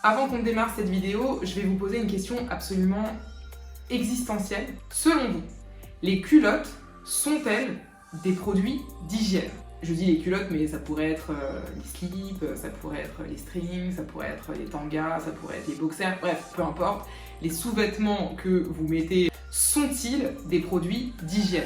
Avant qu'on démarre cette vidéo, je vais vous poser une question absolument existentielle. Selon vous, les culottes sont-elles des produits d'hygiène? Je dis les culottes, mais ça pourrait être les slips, ça pourrait être les strings, ça pourrait être les tangas, ça pourrait être les boxers, bref, peu importe. Les sous-vêtements que vous mettez sont-ils des produits d'hygiène?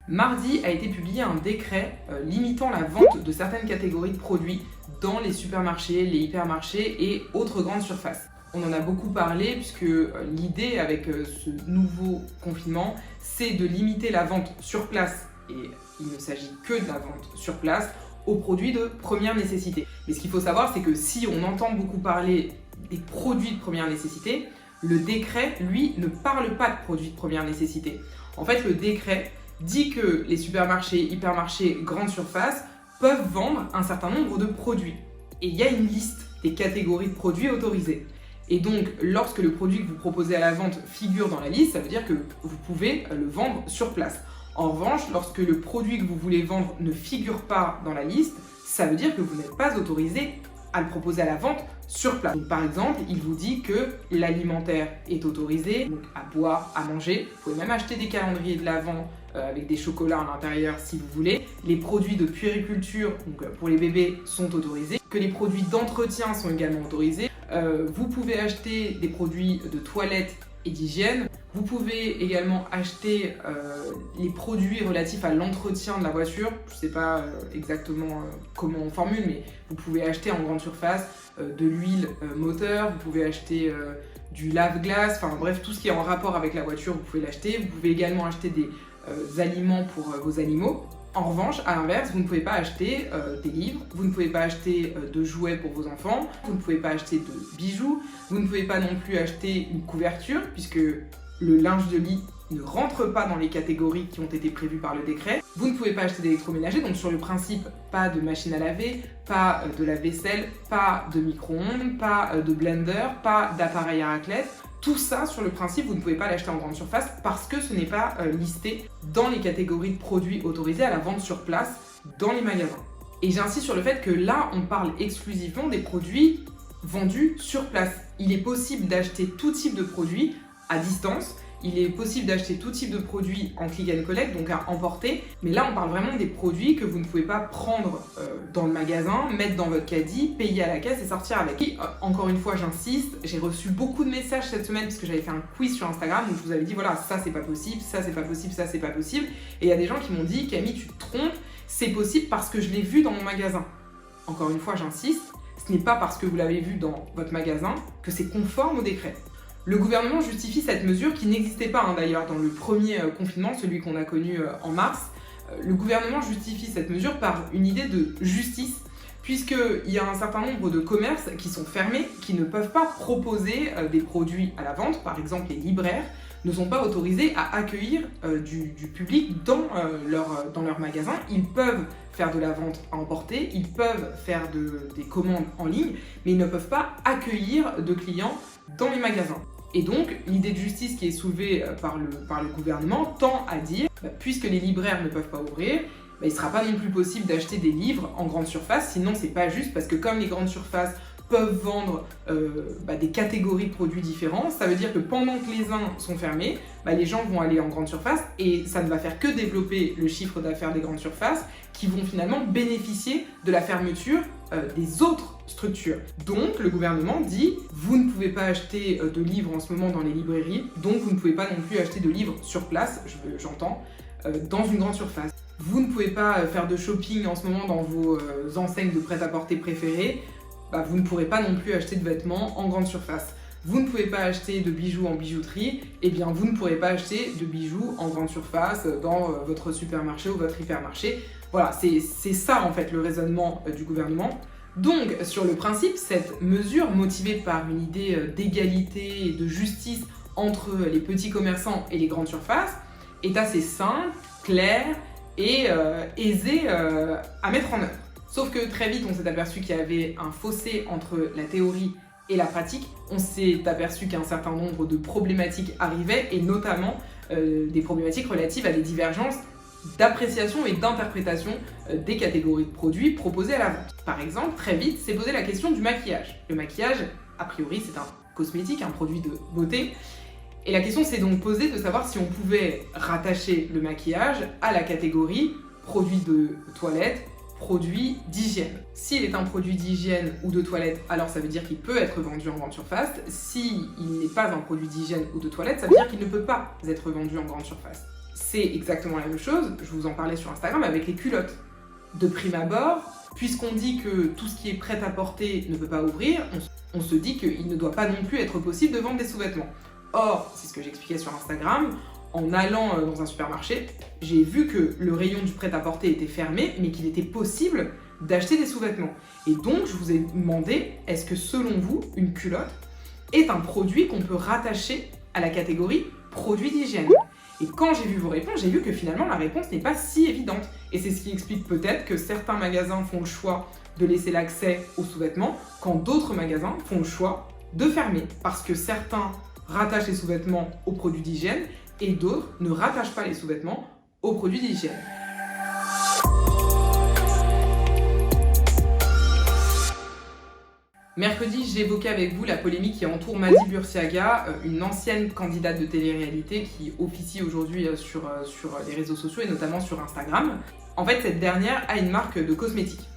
Mardi a été publié un décret limitant la vente de certaines catégories de produits dans les supermarchés, les hypermarchés et autres grandes surfaces. On en a beaucoup parlé puisque l'idée avec ce nouveau confinement, c'est de limiter la vente sur place, et il ne s'agit que de la vente sur place, aux produits de première nécessité. Mais ce qu'il faut savoir, c'est que si on entend beaucoup parler des produits de première nécessité, le décret, lui, ne parle pas de produits de première nécessité. En fait, le décret dit que les supermarchés, hypermarchés, grandes surfaces peuvent vendre un certain nombre de produits. Et il y a une liste des catégories de produits autorisés. Et donc, lorsque le produit que vous proposez à la vente figure dans la liste, ça veut dire que vous pouvez le vendre sur place. En revanche, lorsque le produit que vous voulez vendre ne figure pas dans la liste, ça veut dire que vous n'êtes pas autorisé à le proposer à la vente sur place. Donc, par exemple, il vous dit que l'alimentaire est autorisé, donc à boire, à manger. Vous pouvez même acheter des calendriers de l'Avent avec des chocolats à l'intérieur si vous voulez. Les produits de puériculture, donc pour les bébés, sont autorisés. Que les produits d'entretien sont également autorisés. Vous pouvez acheter des produits de toilette et d'hygiène. Vous pouvez également acheter les produits relatifs à l'entretien de la voiture. Je ne sais pas exactement comment on formule, mais vous pouvez acheter en grande surface de l'huile moteur, vous pouvez acheter du lave-glace, enfin bref, tout ce qui est en rapport avec la voiture, vous pouvez l'acheter. Vous pouvez également acheter des aliments pour vos animaux. En revanche, à l'inverse, vous ne pouvez pas acheter des livres, vous ne pouvez pas acheter de jouets pour vos enfants, vous ne pouvez pas acheter de bijoux, vous ne pouvez pas non plus acheter une couverture, puisque le linge de lit ne rentre pas dans les catégories qui ont été prévues par le décret. Vous ne pouvez pas acheter d'électroménager, donc sur le principe, pas de machine à laver, pas de lave-vaisselle, pas de micro-ondes, pas de blender, pas d'appareil à raclette. Tout ça, sur le principe, vous ne pouvez pas l'acheter en grande surface parce que ce n'est pas listé dans les catégories de produits autorisés à la vente sur place dans les magasins. Et j'insiste sur le fait que là, on parle exclusivement des produits vendus sur place. Il est possible d'acheter tout type de produits à distance. Il est possible d'acheter tout type de produits en click and collect, donc à emporter. Mais là, on parle vraiment des produits que vous ne pouvez pas prendre dans le magasin, mettre dans votre caddie, payer à la caisse et sortir avec. Et, encore une fois, j'insiste, j'ai reçu beaucoup de messages cette semaine parce que j'avais fait un quiz sur Instagram où je vous avais dit voilà, ça c'est pas possible, ça c'est pas possible, ça c'est pas possible. Et il y a des gens qui m'ont dit Camille, tu te trompes, c'est possible parce que je l'ai vu dans mon magasin. Encore une fois, j'insiste, ce n'est pas parce que vous l'avez vu dans votre magasin que c'est conforme au décret. Le gouvernement justifie cette mesure qui n'existait pas d'ailleurs dans le premier confinement, celui qu'on a connu en mars. Le gouvernement justifie cette mesure par une idée de justice, puisqu'il y a un certain nombre de commerces qui sont fermés, qui ne peuvent pas proposer des produits à la vente. Par exemple, les libraires ne sont pas autorisés à accueillir du public dans leur magasin. Ils peuvent faire de la vente à emporter, ils peuvent faire des commandes en ligne, mais ils ne peuvent pas accueillir de clients dans les magasins. Et donc, l'idée de justice qui est soulevée par le gouvernement tend à dire, puisque les libraires ne peuvent pas ouvrir, il ne sera pas non plus possible d'acheter des livres en grande surface, sinon c'est pas juste, parce que comme les grandes surfaces peuvent vendre des catégories de produits différents, ça veut dire que pendant que les uns sont fermés, les gens vont aller en grande surface et ça ne va faire que développer le chiffre d'affaires des grandes surfaces qui vont finalement bénéficier de la fermeture des autres structures. Donc le gouvernement dit vous ne pouvez pas acheter de livres en ce moment dans les librairies, donc vous ne pouvez pas non plus acheter de livres sur place, j'entends, dans une grande surface. Vous ne pouvez pas faire de shopping en ce moment dans vos enseignes de prêt-à-porter préférées, vous ne pourrez pas non plus acheter de vêtements en grande surface. Vous ne pouvez pas acheter de bijoux en bijouterie, et bien vous ne pourrez pas acheter de bijoux en grande surface dans votre supermarché ou votre hypermarché. Voilà, c'est ça en fait le raisonnement du gouvernement. Donc sur le principe, cette mesure motivée par une idée d'égalité et de justice entre les petits commerçants et les grandes surfaces est assez simple, claire et aisée à mettre en œuvre. Sauf que très vite, on s'est aperçu qu'il y avait un fossé entre la théorie et la pratique. On s'est aperçu qu'un certain nombre de problématiques arrivaient, et notamment des problématiques relatives à des divergences d'appréciation et d'interprétation des catégories de produits proposés à la vente. Par exemple, très vite, s'est posé la question du maquillage. Le maquillage, a priori, c'est un cosmétique, un produit de beauté. Et la question s'est donc posée de savoir si on pouvait rattacher le maquillage à la catégorie produit de toilette, produit d'hygiène. S'il est un produit d'hygiène ou de toilette, alors ça veut dire qu'il peut être vendu en grande surface. S'il n'est pas un produit d'hygiène ou de toilette, ça veut dire qu'il ne peut pas être vendu en grande surface. C'est exactement la même chose, je vous en parlais sur Instagram, avec les culottes. De prime abord, puisqu'on dit que tout ce qui est prêt à porter ne peut pas ouvrir, on se dit qu'il ne doit pas non plus être possible de vendre des sous-vêtements. Or, c'est ce que j'expliquais sur Instagram, en allant dans un supermarché, j'ai vu que le rayon du prêt-à-porter était fermé, mais qu'il était possible d'acheter des sous-vêtements. Et donc, je vous ai demandé, est-ce que selon vous, une culotte est un produit qu'on peut rattacher à la catégorie produit d'hygiène? Et quand j'ai vu vos réponses, j'ai vu que finalement la réponse n'est pas si évidente. Et c'est ce qui explique peut-être que certains magasins font le choix de laisser l'accès aux sous-vêtements, quand d'autres magasins font le choix de fermer. Parce que certains rattachent les sous-vêtements aux produits d'hygiène et d'autres ne rattachent pas les sous-vêtements aux produits d'hygiène. Mercredi, j'évoquais avec vous la polémique qui entoure Mady Bursiaga, une ancienne candidate de télé-réalité qui officie aujourd'hui sur les réseaux sociaux et notamment sur Instagram. En fait, cette dernière a une marque de cosmétiques.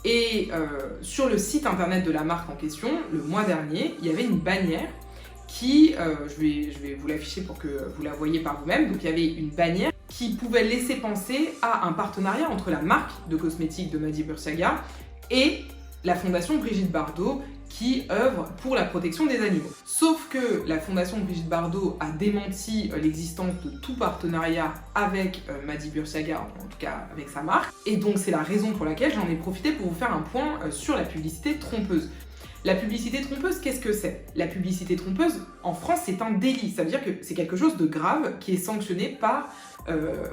Et sur le site internet de la marque en question, le mois dernier, il y avait une bannière qui, je vais vous l'afficher pour que vous la voyez par vous-même, donc il y avait une bannière qui pouvait laisser penser à un partenariat entre la marque de cosmétiques de Mady Bursiaga et la fondation Brigitte Bardot qui œuvre pour la protection des animaux. Sauf que la fondation Brigitte Bardot a démenti l'existence de tout partenariat avec Mady Bursiaga, en tout cas avec sa marque, et donc c'est la raison pour laquelle j'en ai profité pour vous faire un point sur la publicité trompeuse. La publicité trompeuse, qu'est-ce que c'est? La publicité trompeuse, en France, c'est un délit. Ça veut dire que c'est quelque chose de grave qui est sanctionné par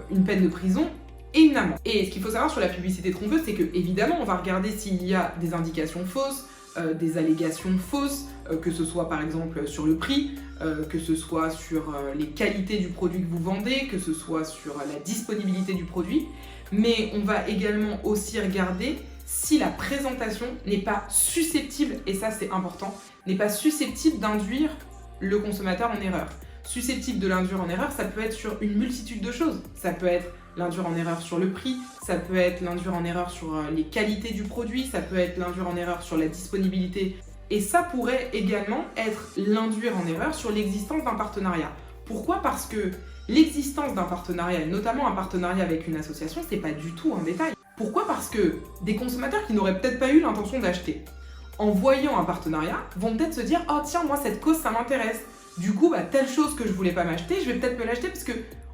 une peine de prison et une amende. Et ce qu'il faut savoir sur la publicité trompeuse, c'est que évidemment, on va regarder s'il y a des indications fausses, des allégations fausses, que ce soit par exemple sur le prix, que ce soit sur les qualités du produit que vous vendez, que ce soit sur la disponibilité du produit. Mais on va également aussi regarder si la présentation n'est pas susceptible, et ça c'est important, n'est pas susceptible d'induire le consommateur en erreur. Susceptible de l'induire en erreur, ça peut être sur une multitude de choses. Ça peut être l'induire en erreur sur le prix, ça peut être l'induire en erreur sur les qualités du produit, ça peut être l'induire en erreur sur la disponibilité. Et ça pourrait également être l'induire en erreur sur l'existence d'un partenariat. Pourquoi? Parce que l'existence d'un partenariat, et notamment un partenariat avec une association, c'est pas du tout un détail. Pourquoi? Parce que des consommateurs qui n'auraient peut-être pas eu l'intention d'acheter, en voyant un partenariat, vont peut-être se dire « Oh tiens, moi cette cause ça m'intéresse. Du coup, telle chose que je voulais pas m'acheter, je vais peut-être me l'acheter parce que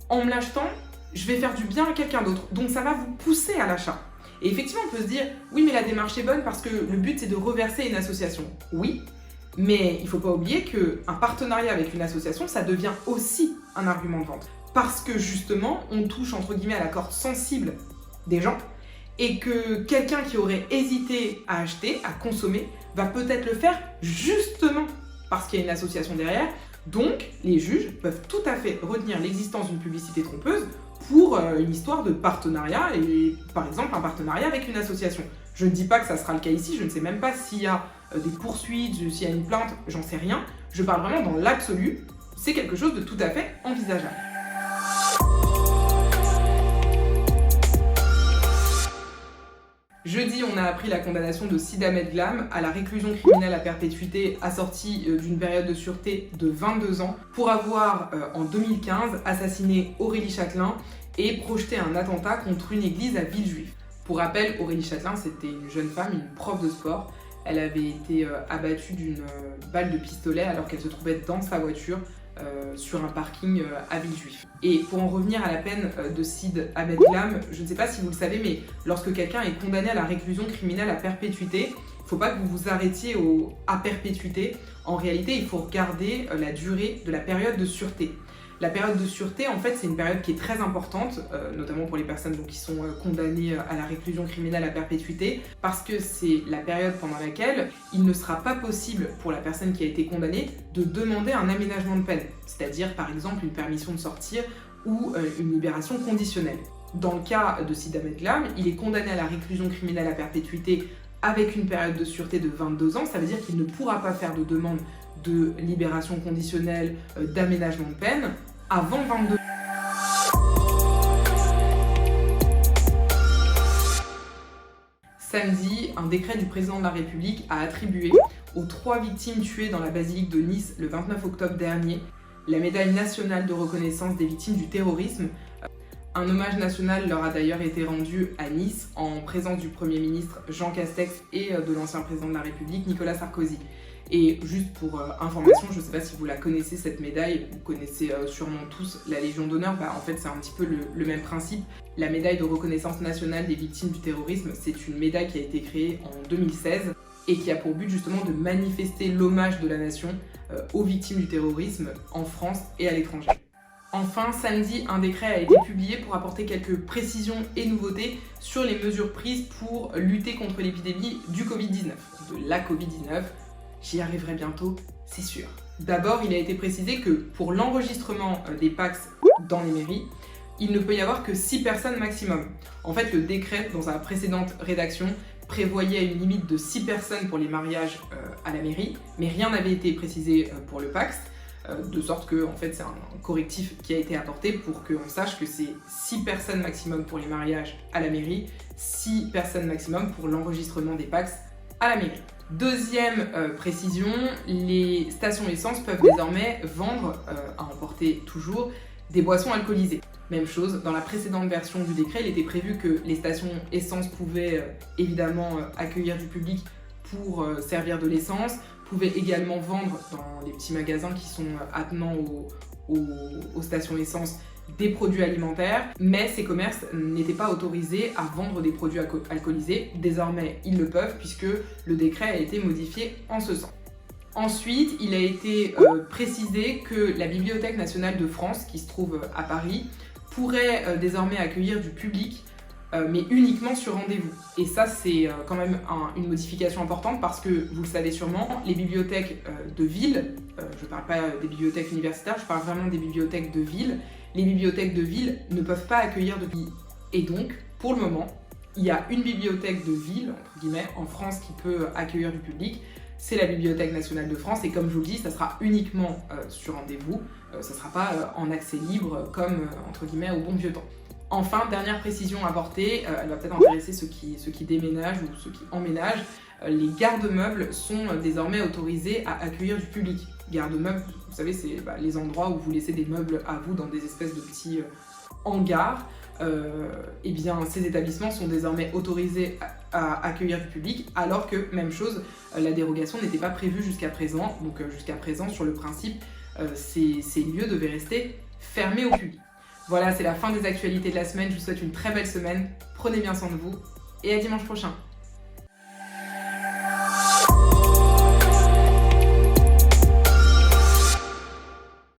en me l'achetant, je vais faire du bien à quelqu'un d'autre. » Donc ça va vous pousser à l'achat. Et effectivement, on peut se dire « Oui, mais la démarche est bonne parce que le but c'est de reverser une association. » Oui, mais il faut pas oublier qu'un partenariat avec une association, ça devient aussi un argument de vente. Parce que justement, on touche entre guillemets à la corde sensible des gens et que quelqu'un qui aurait hésité à acheter, à consommer, va peut-être le faire justement parce qu'il y a une association derrière. Donc, les juges peuvent tout à fait retenir l'existence d'une publicité trompeuse pour une histoire de partenariat et par exemple un partenariat avec une association. Je ne dis pas que ça sera le cas ici, je ne sais même pas s'il y a des poursuites, s'il y a une plainte, j'en sais rien. Je parle vraiment dans l'absolu, c'est quelque chose de tout à fait envisageable. Jeudi, on a appris la condamnation de Sid Ahmed Glam à la réclusion criminelle à perpétuité assortie d'une période de sûreté de 22 ans pour avoir, en 2015, assassiné Aurélie Châtelain et projeté un attentat contre une église à Villejuif. Pour rappel, Aurélie Châtelain, c'était une jeune femme, une prof de sport. Elle avait été abattue d'une balle de pistolet alors qu'elle se trouvait dans sa voiture sur un parking à Villejuif. Et pour en revenir à la peine de Sid Ahmed Glam, je ne sais pas si vous le savez, mais lorsque quelqu'un est condamné à la réclusion criminelle à perpétuité, il ne faut pas que vous vous arrêtiez à perpétuité. En réalité, il faut regarder la durée de la période de sûreté. La période de sûreté, en fait, c'est une période qui est très importante, notamment pour les personnes qui sont condamnées à la réclusion criminelle à perpétuité, parce que c'est la période pendant laquelle il ne sera pas possible pour la personne qui a été condamnée de demander un aménagement de peine, c'est-à-dire par exemple une permission de sortir ou une libération conditionnelle. Dans le cas de Sid Ahmed Glam, il est condamné à la réclusion criminelle à perpétuité avec une période de sûreté de 22 ans. Ça veut dire qu'il ne pourra pas faire de demande de libération conditionnelle, d'aménagement de peine avant 22 ans. Samedi, un décret du président de la République a attribué aux 3 victimes tuées dans la basilique de Nice le 29 octobre dernier la médaille nationale de reconnaissance des victimes du terrorisme. Un hommage national leur a d'ailleurs été rendu à Nice en présence du Premier ministre Jean Castex et de l'ancien président de la République Nicolas Sarkozy. Et juste pour information, je ne sais pas si vous la connaissez cette médaille, vous connaissez sûrement tous la Légion d'honneur, en fait c'est un petit peu le même principe. La médaille de reconnaissance nationale des victimes du terrorisme, c'est une médaille qui a été créée en 2016 et qui a pour but justement de manifester l'hommage de la nation aux victimes du terrorisme en France et à l'étranger. Enfin, samedi, un décret a été publié pour apporter quelques précisions et nouveautés sur les mesures prises pour lutter contre l'épidémie du Covid-19, de la Covid-19. J'y arriverai bientôt, c'est sûr. D'abord, il a été précisé que pour l'enregistrement des PACS dans les mairies, il ne peut y avoir que 6 personnes maximum. En fait, le décret, dans sa précédente rédaction, prévoyait une limite de 6 personnes pour les mariages à la mairie, mais rien n'avait été précisé pour le PACS, de sorte que en fait, c'est un correctif qui a été apporté pour qu'on sache que c'est 6 personnes maximum pour les mariages à la mairie, 6 personnes maximum pour l'enregistrement des PACS à la mairie. Deuxième précision, les stations essence peuvent désormais vendre, à emporter toujours, des boissons alcoolisées. Même chose, dans la précédente version du décret, il était prévu que les stations essence pouvaient évidemment accueillir du public pour servir de l'essence, pouvaient également vendre dans les petits magasins qui sont attenants aux stations essence des produits alimentaires, mais ces commerces n'étaient pas autorisés à vendre des produits alcoolisés. Désormais, ils le peuvent puisque le décret a été modifié en ce sens. Ensuite, il a été précisé que la Bibliothèque nationale de France, qui se trouve à Paris, pourrait désormais accueillir du public, mais uniquement sur rendez-vous. Et ça, c'est quand même une modification importante parce que, vous le savez sûrement, les bibliothèques de ville, je ne parle pas des bibliothèques universitaires, je parle vraiment des bibliothèques de ville, les bibliothèques de ville ne peuvent pas accueillir de public. Et donc, pour le moment, il y a une bibliothèque de ville, entre guillemets, en France qui peut accueillir du public, c'est la Bibliothèque nationale de France, et comme je vous le dis, ça sera uniquement sur rendez-vous, ça ne sera pas en accès libre comme, entre guillemets, au bon vieux temps. Enfin, dernière précision apportée, elle va peut-être intéresser ceux qui déménagent ou ceux qui emménagent, les garde-meubles sont désormais autorisés à accueillir du public. Garde-meubles, vous savez, c'est les endroits où vous laissez des meubles à vous dans des espèces de petits hangars. Eh bien, ces établissements sont désormais autorisés à accueillir du public, alors que, même chose, la dérogation n'était pas prévue jusqu'à présent. Donc jusqu'à présent, sur le principe, ces lieux devaient rester fermés au public. Voilà, c'est la fin des actualités de la semaine. Je vous souhaite une très belle semaine. Prenez bien soin de vous et à dimanche prochain.